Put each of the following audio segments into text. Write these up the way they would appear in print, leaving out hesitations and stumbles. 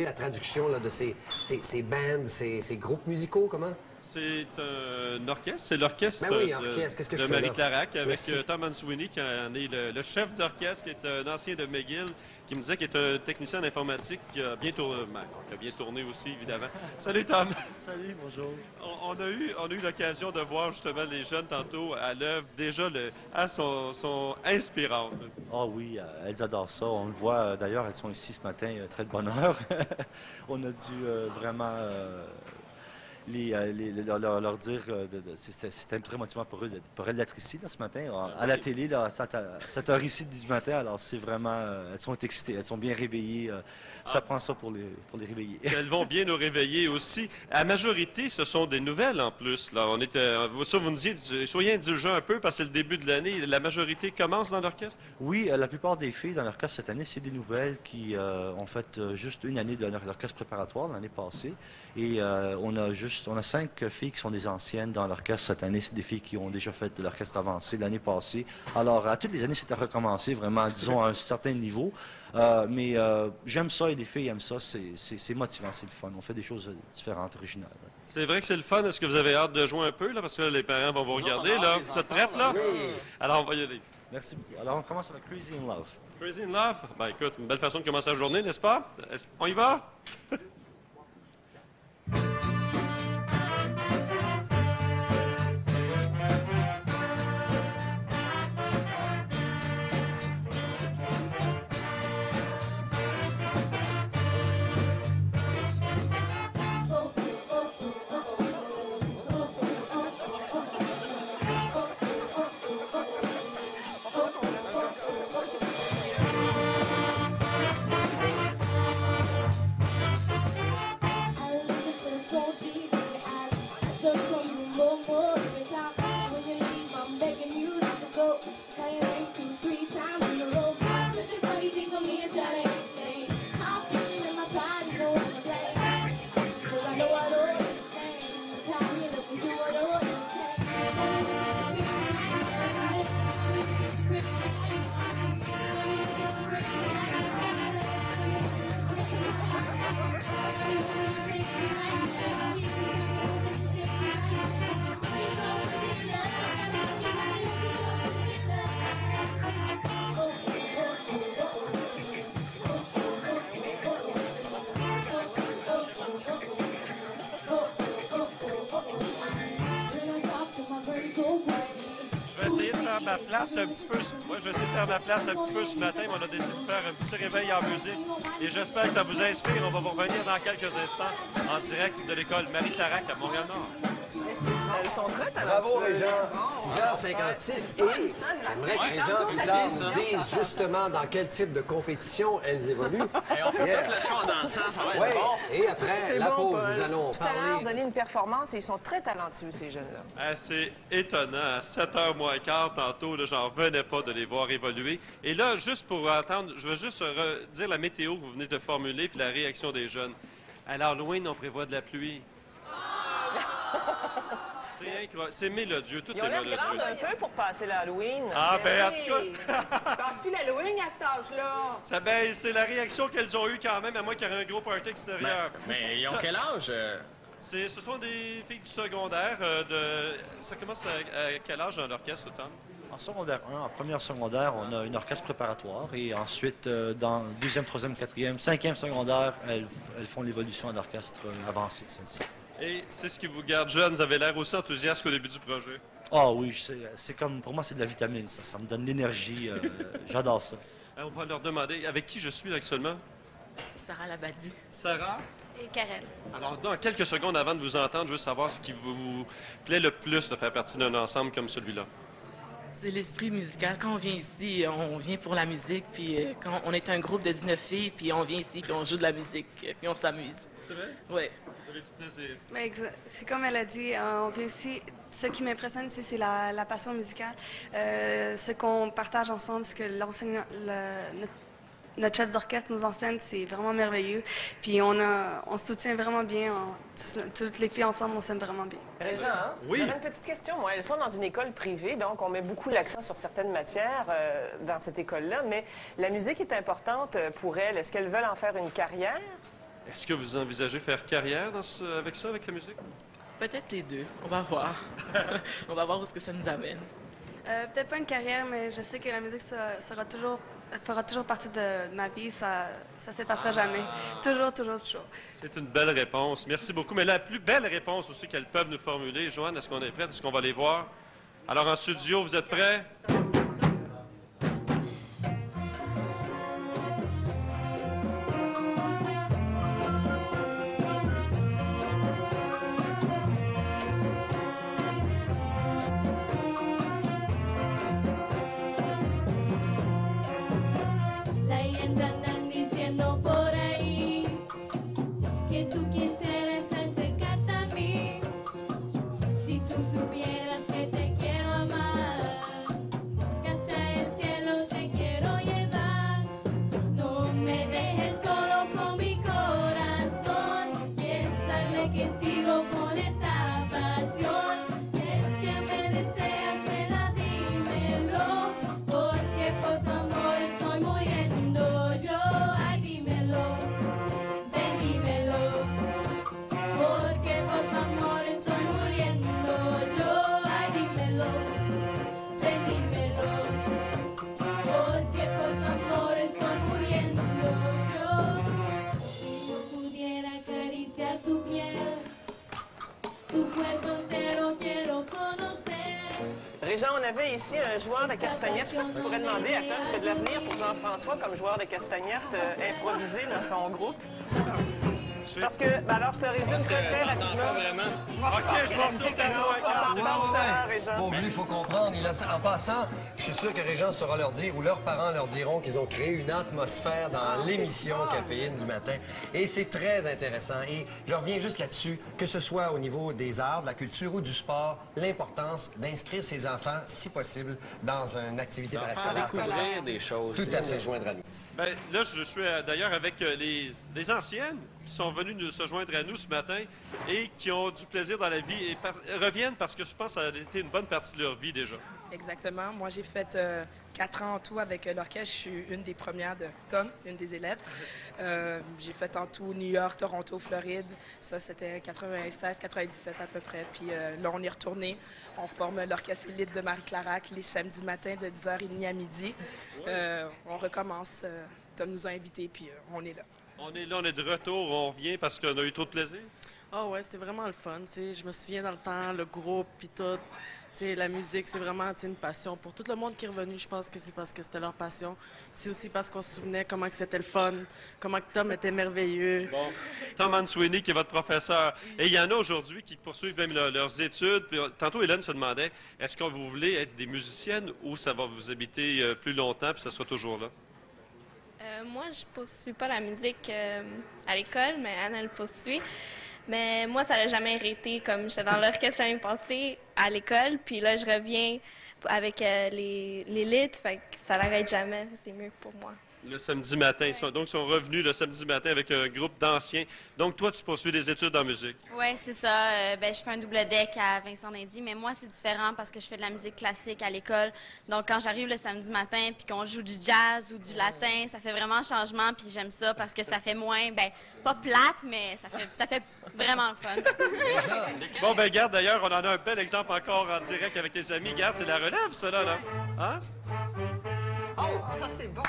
La traduction là, de ces bands, ces groupes musicaux, comment? C'est un orchestre, c'est l'orchestre Ben oui, orchestre. Qu'est-ce que de je fais Marie là? Clarac avec Merci. Tom Answini qui en est le chef d'orchestre, qui est un ancien de McGill, qui me disait qu'il est un technicien en informatique qui a bien tourné, qui a bien tourné aussi, évidemment. Salut Tom! Salut, bonjour. On a eu l'occasion de voir justement les jeunes tantôt à l'œuvre. Déjà, elles sont inspirantes. Ah oui, elles adorent ça. On le voit, d'ailleurs, elles sont ici ce matin, très de bonne heure. On a dû vraiment leur dire que c'était très motivant pour elles d'être ici là, ce matin, à la télé, là, à 7 h ici du matin. Alors, c'est vraiment, elles sont excitées, elles sont bien réveillées. Ça prend ça pour les réveiller. Elles vont bien nous réveiller aussi. À majorité, ce sont des nouvelles en plus. Là. Ça, vous nous dites, soyez indulgents un peu parce que c'est le début de l'année. La majorité commence dans l'orchestre? Oui, la plupart des filles dans l'orchestre cette année, c'est des nouvelles qui ont fait juste une année de l'orchestre préparatoire l'année passée. Et on a 5 filles qui sont des anciennes dans l'orchestre cette année. C'est des filles qui ont déjà fait de l'orchestre avancé l'année passée. Alors, à toutes les années, c'était recommencé vraiment, disons, à un certain niveau. Mais j'aime ça et les filles aiment ça. C'est motivant, c'est le fun. On fait des choses différentes, originales. C'est vrai que c'est le fun. Est-ce que vous avez hâte de jouer un peu, là? Parce que là, les parents vont vous regarder, là. Vous êtes prêtes, là? Oui. Alors, on va y aller. Merci beaucoup. Alors, on commence avec Crazy in Love. Crazy in Love? Ben, écoute, une belle façon de commencer la journée, n'est-ce pas? On y va? Ma place un petit peu. Moi, je vais essayer de faire ma place un petit peu ce matin, mais on a décidé de faire un petit réveil en musique. Et j'espère que ça vous inspire. On va vous revenir dans quelques instants en direct de l'école Marie Clarac à Montréal-Nord. Elles sont très Bravo, talentueuses. Régent. 6h56. Et j'aimerais que Régent et Claire nous disent justement dans quel type de compétition elles évoluent. Et on fait tout le show en dansant, ça va Oui. être bon. Et après la bon, pause, Paul. nous allons Tout à l'heure, parler. donner une performance et ils sont très talentueux, ces jeunes-là. C'est étonnant. À 7h moins quart, tantôt, là, j'en revenais pas de les voir évoluer. Et là, juste pour entendre, je vais juste dire la météo que vous venez de formuler puis la réaction des jeunes. À l'Halloween, on prévoit de la pluie. C'est incroyable. C'est mélodieux, tout Ils ont est l'air mélodieux. grandes un peu pour passer l'Halloween. Ah, ben, en tout cas, Passe plus l'Halloween à cet âge-là. c'est la réaction qu'elles ont eue quand même, à moins qu'il y ait un gros party extérieur. Mais ils ont quel âge? Ce sont des filles du secondaire. Ça commence à quel âge dans l'orchestre, Tom? En secondaire 1, en première secondaire, on a une orchestre préparatoire. Et ensuite, dans deuxième, troisième, quatrième, cinquième secondaire, elles font l'évolution à l'orchestre avancé, celle-ci. Et c'est ce qui vous garde jeune. Vous avez l'air aussi enthousiaste qu'au début du projet. Ah oui, c'est comme, pour moi, c'est de la vitamine, ça. Ça me donne l'énergie. J'adore ça. On va leur demander avec qui je suis là, actuellement. Sarah Labadie. Sarah? Et Karel. Alors, dans quelques secondes avant de vous entendre, je veux savoir ce qui vous plaît le plus de faire partie d'un ensemble comme celui-là. C'est l'esprit musical. Quand on vient ici, on vient pour la musique. Puis quand on est un groupe de 19 filles, puis on vient ici, puis on joue de la musique, puis on s'amuse. C'est vrai? Oui. Vous avez du plaisir. Mais c'est comme elle a dit, on vient ici. Ce qui m'impressionne ici, c'est la passion musicale. Ce qu'on partage ensemble, ce que notre chef d'orchestre nous enseigne, c'est vraiment merveilleux. Puis on se soutient vraiment bien. Toutes les filles ensemble, on s'aime vraiment bien. Régent, hein? Oui. J'aurais une petite question. Moi, elles sont dans une école privée, donc on met beaucoup l'accent sur certaines matières dans cette école-là. Mais la musique est importante pour elles. Est-ce qu'elles veulent en faire une carrière? Est-ce que vous envisagez faire carrière avec ça, avec la musique? Peut-être les deux. On va voir. On va voir où est-ce que ça nous amène. Peut-être pas une carrière, mais je sais que la musique fera toujours partie de ma vie. Ça s'effacera jamais. Toujours, toujours, toujours. C'est une belle réponse. Merci beaucoup. Mais la plus belle réponse aussi qu'elles peuvent nous formuler, Joanne, est-ce qu'on est prête? Est-ce qu'on va les voir? Alors, en studio, vous êtes prêts? Régent, on avait ici un joueur de castagnette. Je ne sais pas si tu pourrais demander à Tom, c'est de l'avenir pour Jean-François comme joueur de castagnette improvisé dans son groupe. Parce que, ben alors, je te résume très rapidement. OK, je vais retourner à Régent. Bon, lui, il faut comprendre. En passant, je suis sûr que Régent saura leur dire, ou leurs parents leur diront qu'ils ont créé une atmosphère dans l'émission Caféine du matin. Et c'est très intéressant. Et je reviens juste là-dessus, que ce soit au niveau des arts, de la culture ou du sport, l'importance d'inscrire ses enfants, si possible, dans une activité parascolaire. Découvrir des choses. Tout à fait, joindre à nous. Bien, là, je suis d'ailleurs avec les anciennes qui sont venues se joindre à nous ce matin et qui ont du plaisir dans la vie et reviennent parce que je pense que ça a été une bonne partie de leur vie déjà. Exactement. Moi, j'ai fait 4 ans en tout avec l'orchestre. Je suis une des premières de Tom, une des élèves. J'ai fait en tout New York, Toronto, Floride. Ça, c'était 96, 97 à peu près. Puis là, on est retourné. On forme l'orchestre élite de Marie-Clarac les samedis matins de 10h30 à midi. On recommence. Tom nous a invités, puis on est là. On est là, on est de retour, on revient parce qu'on a eu trop de plaisir. Ah ouais, c'est vraiment le fun. T'sais. Je me souviens dans le temps, le groupe, puis tout. T'sais, la musique, c'est vraiment une passion. Pour tout le monde qui est revenu, je pense que c'est parce que c'était leur passion. C'est aussi parce qu'on se souvenait comment que c'était le fun, comment que Tom était merveilleux. Bon, Tom Answini, qui est votre professeur. Et il y en a aujourd'hui qui poursuivent même leurs études. Puis, tantôt, Hélène se demandait, est-ce que vous voulez être des musiciennes ou ça va vous habiter plus longtemps puis ça sera toujours là? Moi, je poursuis pas la musique à l'école, mais Anne, elle poursuit. Mais moi, ça n'a jamais arrêté. Comme j'étais dans l'orchestre l'année passée à l'école, puis là, je reviens avec l'élite, fait que ça n'arrête jamais. C'est mieux pour moi. Le samedi matin. Donc, ils sont revenus le samedi matin avec un groupe d'anciens. Donc, toi, tu poursuis des études en musique. Oui, c'est ça. Je fais un double deck à Vincent d'Indy, mais moi, c'est différent parce que je fais de la musique classique à l'école. Donc, quand j'arrive le samedi matin puis qu'on joue du jazz ou du latin, ça fait vraiment un changement, puis j'aime ça parce que ça fait moins, pas plate, mais ça fait vraiment le fun. Bon, garde, d'ailleurs, on en a un bel exemple encore en direct avec tes amis. Garde, c'est la relève, ça, là. Hein? Oh, ça, c'est bon.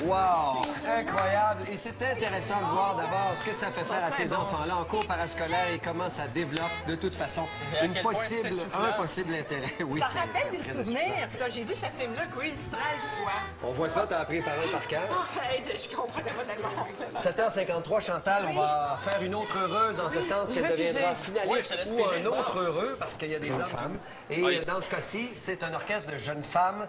Wow! Incroyable! Et c'est intéressant de voir d'abord ce que ça fait faire à ces enfants-là en cours parascolaire et comment ça développe de toute façon un possible intérêt. Oui, ça rappelle des souvenirs, ça. J'ai vu ce film-là, Grease 13 fois. On voit ça, t'as appris parole par cœur. Je comprends pas tellement. 7h53, Chantal, on va faire une autre heureuse en ce sens qu'elle deviendra finaliste ou un autre heureux parce qu'il y a des hommes. Et dans ce cas-ci, c'est un orchestre de jeunes femmes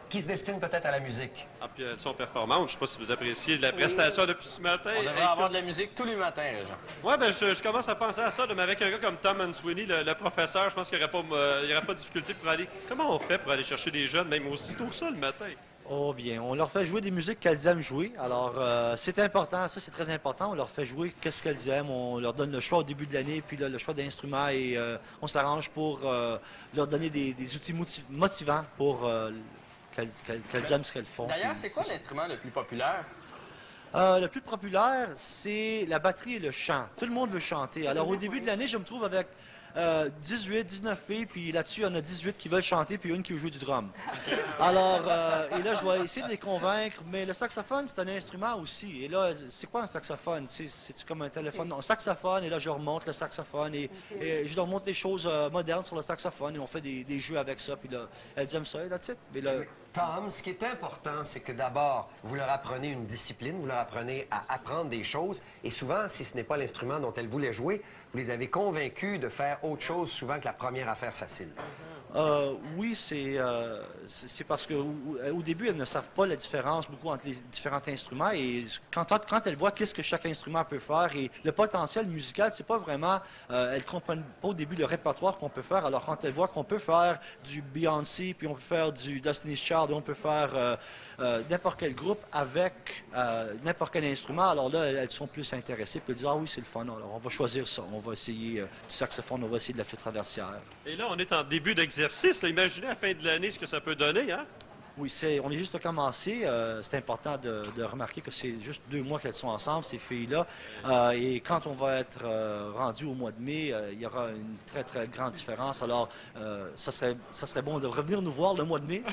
qui se destinent peut-être à la musique. Ah, puis elles sont performantes. Je ne sais pas si vous appréciez la prestation depuis ce matin. On devrait avoir de la musique tous les matins, Régent. Oui, ben je commence à penser à ça, mais avec un gars comme Tom Sweeney, le professeur, je pense qu'il n'y aurait pas de difficulté pour aller... Comment on fait pour aller chercher des jeunes, même aussitôt que ça, le matin? Oh bien, on leur fait jouer des musiques qu'elles aiment jouer. Alors, c'est important, ça c'est très important. On leur fait jouer qu'est-ce qu'elles aiment. On leur donne le choix au début de l'année, puis là, le choix d'instruments et on s'arrange pour leur donner des outils motivants pour qu'elles aiment ce qu'elles font. D'ailleurs, c'est quoi l'instrument le plus populaire? Le plus populaire, c'est la batterie et le chant. Tout le monde veut chanter. Alors, au début de l'année, je me trouve avec 18, 19 filles, puis là-dessus, il y en a 18 qui veulent chanter, puis une qui veut jouer du drum. Alors, et là, je dois essayer de les convaincre, mais le saxophone, c'est un instrument aussi. Et là, c'est quoi un saxophone? C'est comme un téléphone? Non, un saxophone, et là, je leur montre le saxophone, et je leur montre des choses modernes sur le saxophone, et on fait des jeux avec ça, puis là, elles aiment ça, et that's it. Mais là, Tom, ce qui est important, c'est que d'abord, vous leur apprenez une discipline, vous leur apprenez à apprendre des choses, et souvent, si ce n'est pas l'instrument dont elles voulaient jouer, vous les avez convaincus de faire autre chose souvent que la première affaire facile. Oui, c'est parce qu'au début, elles ne savent pas la différence beaucoup entre les différents instruments et quand elles voient qu'est-ce que chaque instrument peut faire et le potentiel musical, c'est pas vraiment, elles comprennent pas au début le répertoire qu'on peut faire. Alors quand elles voient qu'on peut faire du Beyoncé, puis on peut faire du Destiny's Child, on peut faire n'importe quel groupe avec n'importe quel instrument, alors là, elles sont plus intéressées, puis elles disent « Ah oui, c'est le fun, alors on va choisir ça, on va essayer du saxophone, on va essayer de la flûte traversière. » Et là, on est en début d'exercice. Imaginez à la fin de l'année ce que ça peut donner, hein? Oui, on est juste commencé. C'est important de remarquer que c'est juste 2 mois qu'elles sont ensemble, ces filles-là. Et quand on va être rendu au mois de mai, il y aura une très, très grande différence. Alors, ça serait bon de revenir nous voir le mois de mai.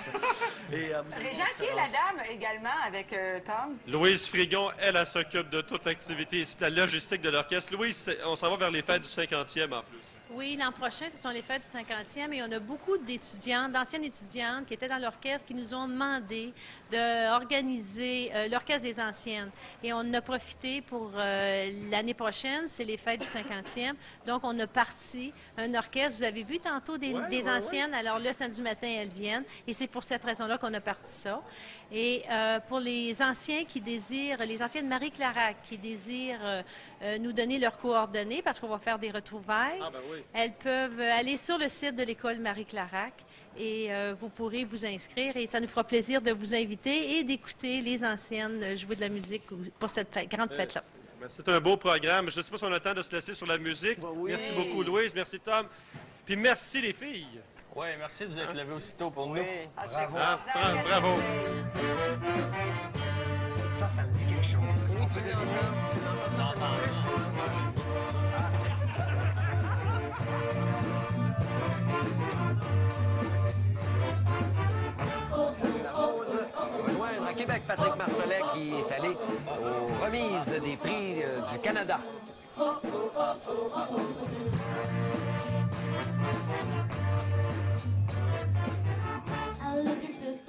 Régent, qui est la dame également avec Tom? Louise Frigon, elle s'occupe de toute l'activité ici, de la logistique de l'orchestre. Louise, on s'en va vers les fêtes du 50e en plus. Oui, l'an prochain, ce sont les fêtes du 50e et on a beaucoup d'étudiantes, d'anciennes étudiantes qui étaient dans l'orchestre qui nous ont demandé d'organiser l'orchestre des anciennes. Et on en a profité pour l'année prochaine, c'est les fêtes du 50e. Donc, on a parti un orchestre. Vous avez vu tantôt des anciennes. Alors, le samedi matin, elles viennent. Et c'est pour cette raison-là qu'on a parti ça. Et pour les anciens qui désirent, les anciennes Marie Clarac qui désirent nous donner leurs coordonnées parce qu'on va faire des retrouvailles. Ah, ben oui. Elles peuvent aller sur le site de l'école Marie Clarac et vous pourrez vous inscrire et ça nous fera plaisir de vous inviter et d'écouter les anciennes jouer de la musique pour cette grande fête-là. C'est un beau programme. Je ne sais pas si on a le temps de se laisser sur la musique. Oui. Merci beaucoup, Louise. Merci, Tom. Puis merci, les filles. Oui, merci de vous être levés aussitôt pour nous. Bravo. Bravo. Ça me dit quelque chose. Oui, tu l'entends. Rejoindre à Québec Patrick Marcellet qui est allé aux remises des prix du Canada. I look at this